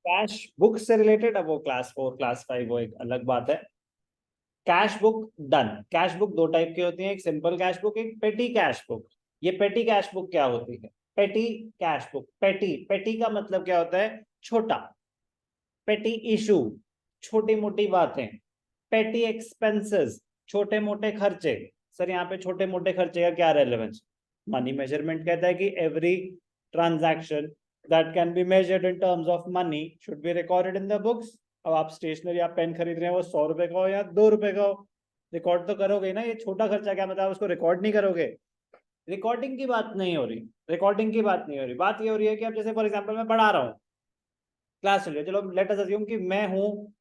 Cash book से related, अब वो क्लास 4 क्लास 5 वो एक अलग बात है। Cash book done. Cash book दो टाइप की होती है, एक सिंपल कैश बुक, एक पेटी कैश बुक। ये पेटी कैश बुक क्या होती है? पेटी कैश बुक, पेटी पेटी का मतलब क्या होता है? छोटा। पेटी इशू, छोटी मोटी बातें। पेटी एक्सपेंसेस, छोटे मोटे खर्चे। सर यहाँ पे छोटे मोटे खर्चे का क्या रेलेवेंस? मनी मेजरमेंट कहता है कि every transaction that can be measured in terms of money should be recorded in the books. अब आप स्टेशनरी, आप पेन खरीद रहे हैं, वो 100 रुपए का हो या 2 रुपए का हो, रिकॉर्ड तो करोगे ना। ये छोटा खर्चा क्या मतलब उसको रिकॉर्ड नहीं करोगे? रिकॉर्डिंग की बात नहीं हो रही, रिकॉर्डिंग की बात नहीं हो रही। बात ये हो रही है कि अब जैसे फॉर एग्जांपल मैं पढ़ा रहा हूँ, क्लास चल रही है, चलो लेट अस अज्यूम कि मैं हूँ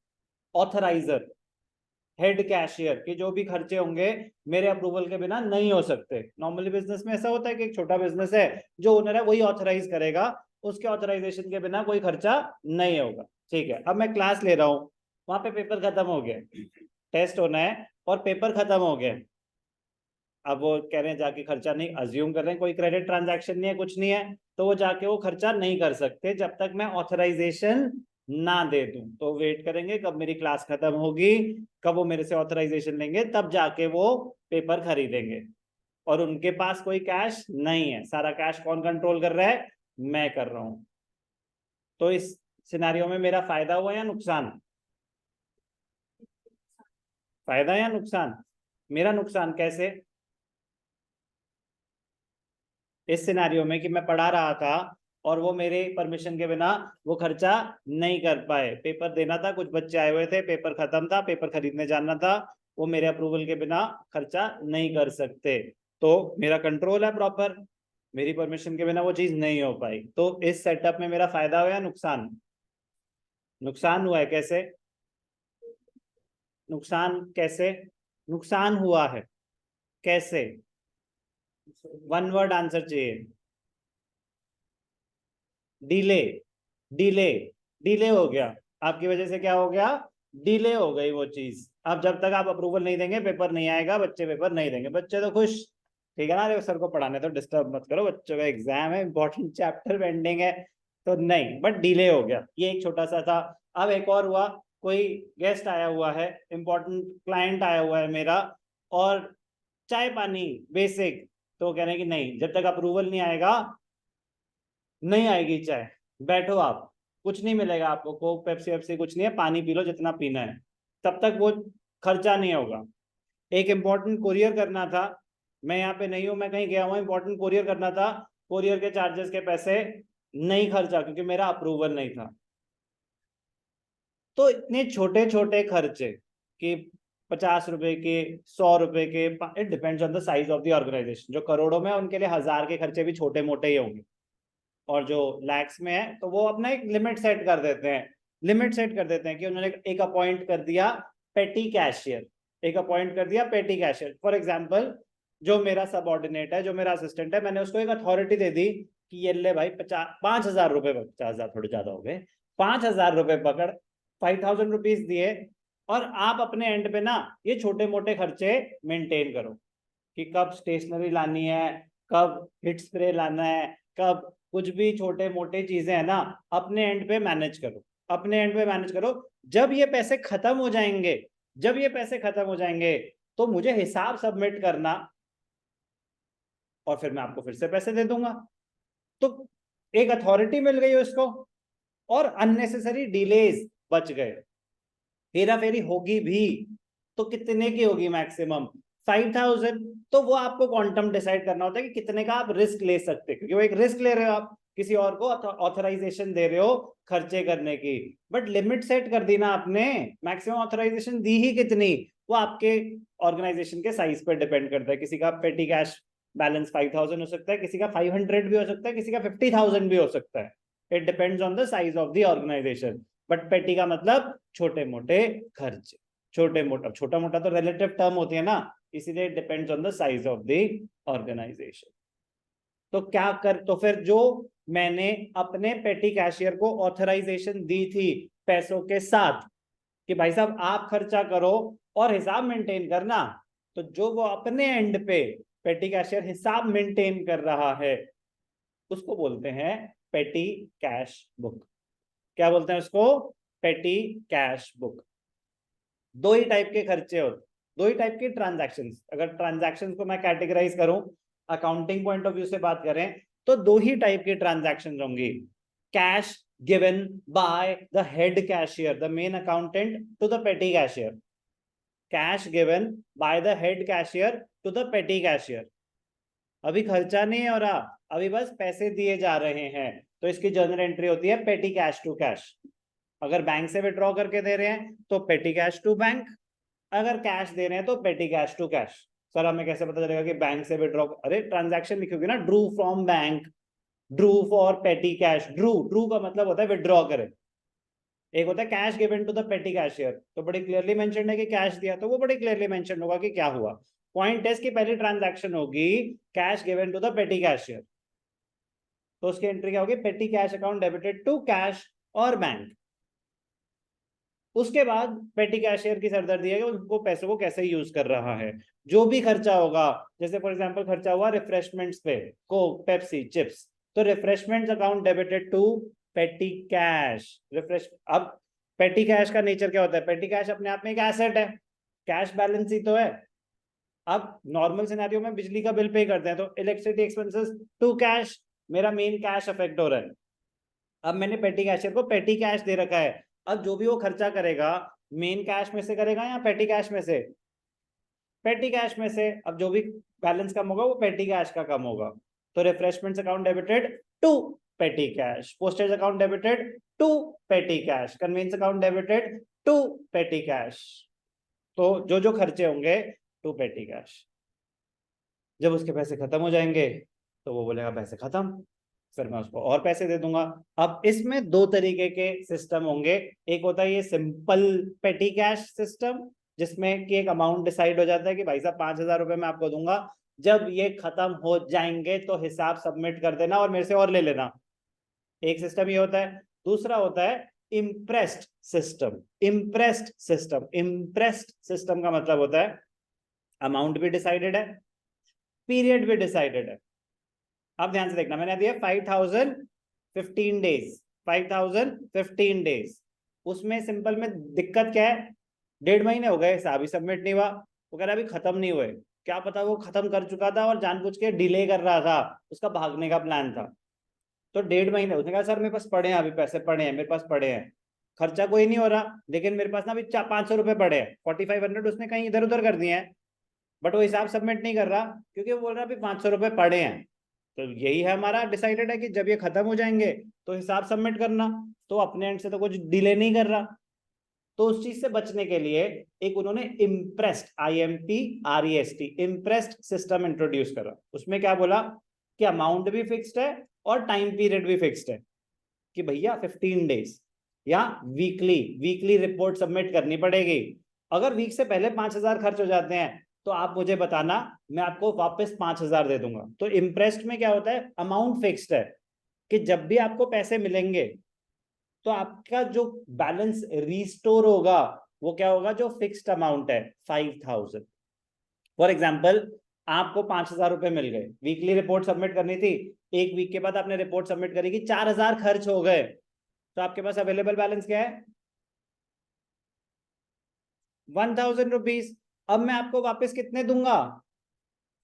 ऑथराइजर, हेड कैशियर, कि जो भी खर्चे होंगे मेरे अप्रूवल के बिना नहीं हो सकते। नॉर्मली बिजनेस में ऐसा होता है कि एक छोटा बिजनेस है, जो ओनर है वही ऑथराइज करेगा, उसके ऑथराइजेशन के बिना कोई खर्चा नहीं होगा। ठीक है, अब मैं क्लास ले रहा हूँ, वहां पे पेपर खत्म हो गया, टेस्ट होना है और पेपर खत्म हो गया। अब वो कह रहे हैं जाके खर्चा नहीं, अज्यूम कर रहे हैं कोई क्रेडिट ट्रांजैक्शन नहीं है, कुछ नहीं है, तो वो जाके वो खर्चा नहीं कर सकते जब तक मैं ऑथराइजेशन ना दे दूं। तो वेट करेंगे कब मेरी क्लास खत्म होगी, कब वो मेरे से ऑथराइजेशन लेंगे, तब जाके वो पेपर खरीदेंगे। और उनके पास कोई कैश नहीं है, सारा कैश कौन कंट्रोल कर रहा है? मैं कर रहा हूं। तो इस सिनेरियो में मेरा फायदा हुआ या नुकसान? फायदा या नुकसान? मेरा नुकसान कैसे? इस सिनेरियो में कि मैं पढ़ा रहा था और वो मेरे परमिशन के बिना वो खर्चा नहीं कर पाए, पेपर देना था, कुछ बच्चे आए हुए थे, पेपर खत्म था, पेपर खरीदने जाना था, वो मेरे अप्रूवल के बिना खर्चा नहीं कर सकते। तो मेरा कंट्रोल है प्रॉपर, मेरी परमिशन के बिना वो चीज नहीं हो पाई। तो इस सेटअप में मेरा फायदा हुआ या नुकसान? नुकसान हुआ है। कैसे नुकसान? कैसे नुकसान हुआ है? कैसे? वन वर्ड आंसर चाहिए। डिले, डिले, डिले हो गया। आपकी वजह से क्या हो गया? डिले हो गई वो चीज। अब जब तक आप अप्रूवल नहीं देंगे पेपर नहीं आएगा, बच्चे पेपर नहीं देंगे, बच्चे तो खुश। ठीक है ना, अरे सर को पढ़ाने तो डिस्टर्ब मत करो, बच्चों का एग्जाम है, इंपॉर्टेंट चैप्टर पेंडिंग है। तो नहीं, बट डिले हो गया, ये एक छोटा सा था। अब एक और हुआ, कोई गेस्ट आया हुआ है, इंपॉर्टेंट क्लाइंट आया हुआ है मेरा, और चाय पानी बेसिक, तो कह रहे हैं कि नहीं, जब तक अप्रूवल नहीं आएगा नहीं आएगी चाय, बैठो आप, कुछ नहीं मिलेगा आपको, कोक पेप्सी वेप्सी कुछ नहीं है, पानी पी लो जितना पीना है, तब तक वो खर्चा नहीं होगा। एक इंपॉर्टेंट कुरियर करना था, मैं यहाँ पे नहीं हूँ, मैं कहीं गया हुआ, इंपॉर्टेंट कुरियर करना था, कुरियर के चार्जेस के पैसे नहीं खर्चा क्योंकि मेरा अप्रूवल नहीं था। तो इतने छोटे छोटे खर्चे कि 50 रुपए के, 100 रुपए के, it depends on the size of the organisation. जो करोड़ों में है उनके लिए 1000 के खर्चे भी छोटे मोटे ही होंगे, और जो लैक्स में है तो वो अपना एक लिमिट सेट कर देते हैं। लिमिट सेट कर देते हैं कि उन्होंने एक अपॉइंट कर दिया पेटी कैशियर, एक अपॉइंट कर दिया पेटी कैशियर। फॉर एग्जांपल, जो मेरा सबऑर्डिनेट है, जो मेरा असिस्टेंट है, मैंने उसको एक अथॉरिटी दे दी कि ये ले भाई 5000 रुपए, 50,000 थोड़े ज्यादा हो गए, 5000 रुपए पकड़, 5000 रुपीज दिए, और आप अपने एंड पे ना ये छोटे मोटे खर्चे मेंटेन करो, कि कब स्टेशनरी लानी है, कब हिट स्प्रे लाना है, कब कुछ भी छोटे मोटे चीजें है ना, अपने एंड पे मैनेज करो, अपने एंड पे मैनेज करो। जब ये पैसे खत्म हो जाएंगे, जब ये पैसे खत्म हो जाएंगे, तो मुझे हिसाब सबमिट करना, और फिर मैं आपको फिर से पैसे दे दूंगा। तो एक अथॉरिटी मिल गई उसको, और अननेसेसरी डिलेज बच गए। हेरा फेरी होगी भी तो कितने की होगी? मैक्सिमम 5000। तो वो आपको क्वांटम डिसाइड करना होता है कि कितने का आप रिस्क ले सकते हैं, क्योंकि वो एक रिस्क ले रहे हो आप, किसी और को ऑथराइजेशन दे रहे हो खर्चे करने की। बट लिमिट सेट कर दी ना आपने, मैक्सिमम ऑथराइजेशन दी ही कितनी, वो आपके ऑर्गेनाइजेशन के साइज पर डिपेंड करता है। किसी का पेटी कैश बैलेंस 5000 हो सकता है, किसी का 500 भी हो सकता है, किसी का 50,000 भी हो सकता है। It depends on the size of the organisation. But petty का मतलब छोटे मोटे खर्चे, छोटे मोटा, छोटा मोटा तो रिलेटिव टर्म होती है ना, इसीलिए depends on the size of the organisation. तो क्या कर, तो फिर जो मैंने अपने पेटी कैशियर को ऑथराइजेशन दी थी पैसों के साथ कि भाई साहब आप खर्चा करो और हिसाब मेंटेन करना, तो जो वो अपने एंड पे पेटी कैशियर हिसाब मेंटेन कर रहा है, उसको बोलते हैं पेटी कैश बुक। क्या बोलते हैं उसको? पेटी कैश बुक। दो ही टाइप के खर्चे होते, दो ही टाइप के ट्रांजैक्शंस। अगर ट्रांजैक्शंस को मैं कैटेगराइज करूं अकाउंटिंग पॉइंट ऑफ व्यू से बात करें तो दो ही टाइप की ट्रांजैक्शंस होंगी। Cash given by the head cashier, the main accountant, to the petty cashier. Cash given by the head cashier to the petty cashier. अभी खर्चा नहीं हो रहा, अभी बस पैसे दिए जा रहे हैं, तो इसकी जर्नल एंट्री होती है पेटी कैश टू कैश। अगर बैंक से विड्रॉ करके दे रहे हैं तो पेटी कैश टू बैंक, अगर कैश दे रहे हैं तो पेटी कैश टू कैश। सर हमें कैसे पता चलेगा कि बैंक से विड्रॉ? अरे ट्रांजैक्शन लिखोगे ना, Drew from bank, Drew for पेटी कैश। ड्रू, ड्रू का मतलब होता है विड्रॉ करे। एक होता है cash given to the petty cashier, तो बड़ी क्लियरली मेंशन है कि कैश दिया, तो वो बड़ी क्लियरली मेंशन होगा कि क्या हुआ। पॉइंट है कि पहली ट्रांजैक्शन होगी cash given to the petty cashier, तो उसकी एंट्री क्या होगी? Petty cash account debited to cash और बैंक। उसके बाद पेटी कैशियर की सरदर्दी है कि उनको पैसों को कैसे यूज कर रहा है। जो भी खर्चा होगा, जैसे फॉर एग्जांपल खर्चा हुआ रिफ्रेशमेंट्स पे, कोक, पेप्सी, चिप्स, तो refreshments account debited to petty cash. Refresh, अब पेटी कैश का नेचर क्या होता है? पेटी कैश अपने आप में एक एसेट है, कैश बैलेंस ही तो है। अब नॉर्मल सिनेरियो में बिजली का बिल पे करते हैं तो इलेक्ट्रिसिटी एक्सपेंसेस टू कैश, मेरा मेन कैश अफेक्ट हो रहा है। अब मैंने पेटी कैशियर को पेटी कैश दे रखा है, अब जो भी वो खर्चा करेगा मेन कैश में से करेगा या पेटी कैश में से? पेटी कैश में से। अब जो भी बैलेंस कम होगा वो पेटी कैश का कम होगा, तो refreshments account debited to petty cash, postage account debited to petty cash, conveyance account debited to petty cash. तो जो जो खर्चे होंगे टू पेटी कैश। जब उसके पैसे खत्म हो जाएंगे तो वो बोलेगा पैसे खत्म, फिर मैं उसको और पैसे दे दूंगा। अब इसमें दो तरीके के सिस्टम होंगे। एक होता है ये सिंपल पेटी कैश सिस्टम, जिसमें कि एक अमाउंट डिसाइड हो जाता है कि भाई साहब 5,000 रुपए मैं आपको दूंगा, जब ये खत्म हो जाएंगे तो हिसाब सबमिट कर देना और मेरे से और ले लेना। एक सिस्टम ये होता है। दूसरा होता है impressed system. Impressed system, impressed system का मतलब होता है अमाउंट भी डिसाइडेड है, पीरियड भी डिसाइडेड है। अब ध्यान से देखना, मैंने दिया 5,015 डेज, 5,015 डेज। उसमें सिंपल में दिक्कत क्या है? 1.5 महीने हो गए, हिसाब ही सबमिट नहीं हुआ। वो कह रहा अभी खत्म नहीं हुए। क्या पता वो खत्म कर चुका था और जानबूझ के डिले कर रहा था, उसका भागने का प्लान था। तो 1.5 महीने, उसने कहा सर मेरे पास पड़े हैं, अभी पैसे पड़े हैं मेरे पास, पड़े हैं, खर्चा कोई नहीं हो रहा, लेकिन मेरे पास ना अभी 500 रुपए पड़े हैं, 4500 उसने कहीं इधर उधर कर दिए हैं, बट वो हिसाब सबमिट नहीं कर रहा क्योंकि वो बोल रहा अभी 500 रुपए पड़े हैं। तो यही है हमारा डिसाइडेड है कि जब ये खत्म हो जाएंगे तो हिसाब सबमिट करना, तो अपने एंड से तो कुछ डिले नहीं कर रहा। तो उस चीज से बचने के लिए एक उन्होंने impressed, IMPREST, impressed system introduce करा। उसमें क्या बोला कि अमाउंट भी फिक्स्ड है और टाइम पीरियड भी फिक्स्ड है, कि भैया 15 डेज या वीकली, वीकली रिपोर्ट सबमिट करनी पड़ेगी। अगर वीक से पहले 5,000 खर्च हो जाते हैं तो आप मुझे बताना, मैं आपको वापस 5,000 दे दूंगा। तो इम्प्रेस्ड में क्या होता है? अमाउंट फिक्स्ड है कि जब भी आपको पैसे मिलेंगे तो आपका जो बैलेंस रिस्टोर होगा वो क्या होगा? जो फिक्स्ड अमाउंट है 5,000। फॉर एग्जाम्पल आपको 5,000 रुपए मिल गए, वीकली रिपोर्ट सबमिट करनी थी, एक वीक के बाद आपने रिपोर्ट सबमिट करी कि 4,000 खर्च हो गए, तो आपके पास अवेलेबल बैलेंस क्या है? 1,000 रुपीज। अब मैं आपको वापस कितने दूंगा?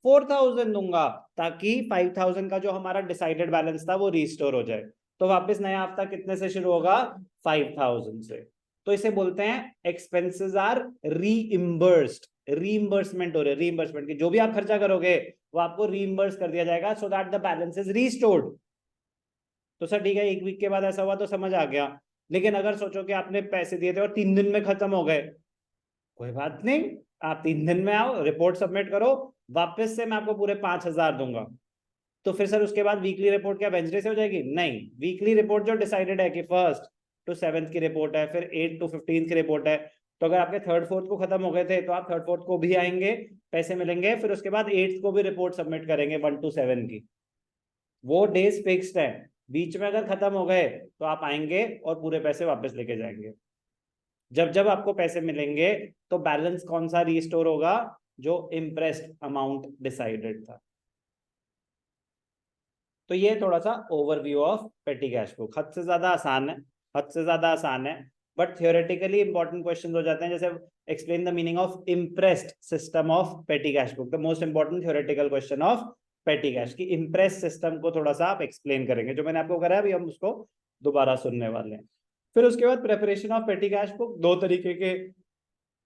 4,000 दूंगा, ताकि 5,000 का जो हमारा डिसाइडेड बैलेंस था वो रिस्टोर हो जाए। तो वापस नया हफ्ता कितने से शुरू होगा? 5,000 से। तो इसे बोलते हैं एक्सपेंसेस आर रीइंबर्स्ड। रीइंबर्समेंट हो रही है, रीइंबर्समेंट की जो भी आप खर्चा करोगे वो आपको रीइंबर्स कर दिया जाएगा, so that the balance is restored. तो सर ठीक है, एक वीक के बाद ऐसा हुआ तो समझ आ गया, लेकिन अगर सोचो कि आपने पैसे दिए थे और 3 दिन में खत्म हो गए, कोई बात नहीं, आप 3 दिन में आओ, रिपोर्ट सबमिट करो, वापस से मैं आपको पूरे 5,000 दूंगा। तो फिर सर उसके बाद वीकली रिपोर्ट क्या वेंसडे से हो जाएगी? नहीं, वीकली रिपोर्ट जो डिसाइडेड है कि 1st to 7th की रिपोर्ट है, फिर 8th to 15th की रिपोर्ट है, तो अगर आपके 3rd 4th को खत्म हो गए थे तो आप 3rd 4th को भी आएंगे, पैसे मिलेंगे, फिर उसके बाद 8th को भी रिपोर्ट सबमिट करेंगे 1 to 7 की। वो डेज फिक्स्ड है, बीच में अगर खत्म हो गए तो आप आएंगे और पूरे पैसे वापस लेके जाएंगे। जब जब आपको पैसे मिलेंगे तो बैलेंस कौन सा रिस्टोर होगा? जो इम्प्रेस्ड अमाउंट डिसाइडेड था। तो ये थोड़ा सा ओवरव्यू ऑफ पेटी कैश बुक, हद से ज्यादा आसान है, हद से ज्यादा आसान है, बट थियोरेटिकली इंपॉर्टेंट क्वेश्चन हो जाते हैं, जैसे explain the meaning of impressed system of पेटी cash book, the most important theoretical question of पेटी कैश की इम्प्रेस सिस्टम को थोड़ा सा आप एक्सप्लेन करेंगे, जो मैंने आपको कराया अभी हम उसको दोबारा सुनने वाले हैं। फिर उसके बाद प्रेपरेशन ऑफ पेटी कैश बुक, दो तरीके के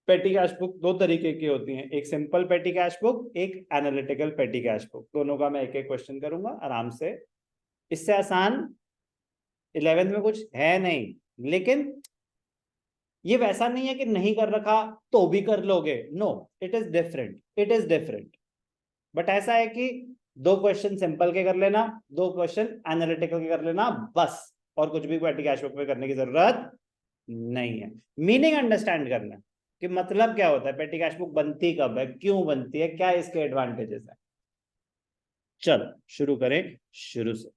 पेटी कैश बुक दो तरीके की होती हैं, एक सिंपल पेटी कैश बुक, एक एनालिटिकल पेटी कैश बुक, दोनों का मैं एक एक क्वेश्चन करूंगा आराम से। इससे आसान 11th में कुछ है नहीं, लेकिन ये वैसा नहीं है कि नहीं कर रखा तो भी कर लोगे, no, it is different, it is different. But ऐसा है कि दो क्वेश्चन सिंपल के कर लेना, दो क्वेश्चन एनालिटिकल के कर लेना बस, और कुछ भी पेटी कैश बुक में करने की जरूरत नहीं है। मीनिंग अंडरस्टैंड करना कि मतलब क्या होता है, पेटी कैश बुक बनती कब है, क्यों बनती है, क्या इसके एडवांटेजेस है। चलो शुरू करें शुरू से।